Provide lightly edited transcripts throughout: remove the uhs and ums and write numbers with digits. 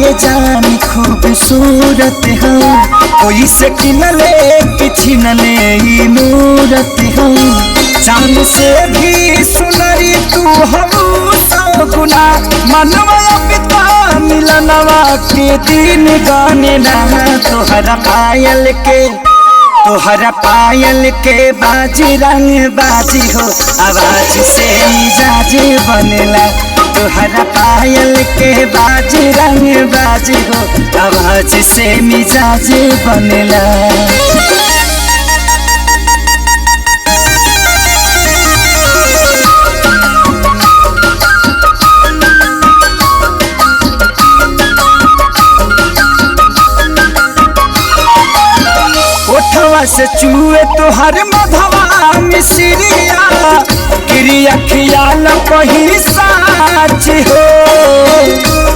ये जान खूबसूरत हो, कोई से किनले कि छिनले ई मूरत हो। चांद से भी सुनरी तू हम सब गुना, मनवा पिता मिलनवा के दिन गाने ना। तोहरा पायल के बाजी रंग बाजी हो, आवाज से मिजाज बनेला। तोहरा पायल के बाजी रंग बाजी हो, आवाज से मिजाज बनेला। ओठवा से चूहे तोहर मधवा मिसरिया, गिरिया खियाल कही साच हो।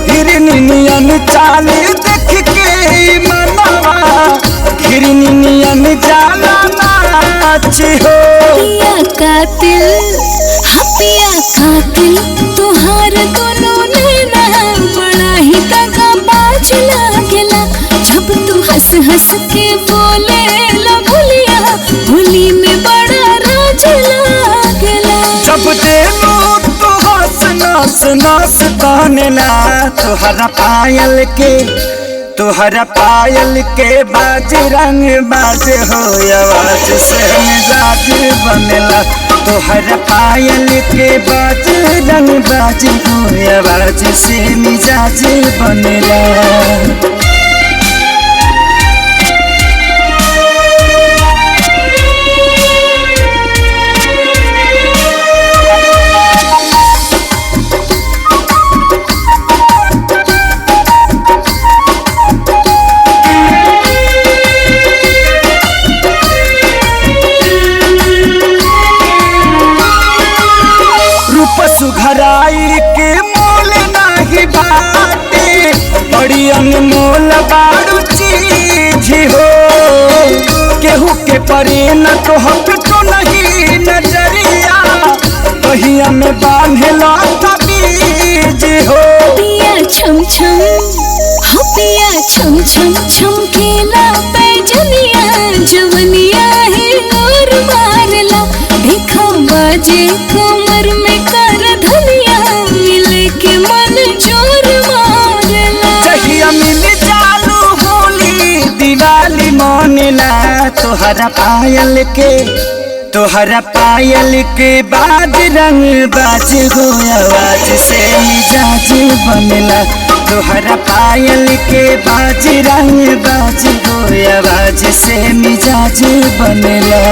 हिरनियन चाल देख के मनवा, हिरनियन जाला नाच हो। पिया कातिल तोहार दोनों नैना, बड़ा ही दगाबाज लागेला। जब तू हंस हंस के बोले ला भुलिया, भुली में बड़ा राज लागेला। जब देलू तू हंस नस नस तानेला। तोहरा पायल के बाज रंग बाज हो, आवाज से मिजाज बनेला। तोहरा पायल के बाज रंग बाज हो, आवाज से मिजाज बनेला। सुघराई के मोल नाही बाटे, बड़ी अनमोल बारू चीज हो। केहू के परे न तो हक तो नहीं नजरिया, कहिया में बांधेला बीज हो। पिया छम छम छमकेला पैजनिया, जवनिया है और मारला। देखा बाजे कमर में कर धनिया, मिले के मन जोर मारला। जहिया मिल चालू होली दिवाली मनेला। तोहरा पायल के बाज रंग बाज हो, आवाज से मिजाज बनेला। तोहरा पायल के बाज रंग बाज हो, आवाज से मिजाज बनेला।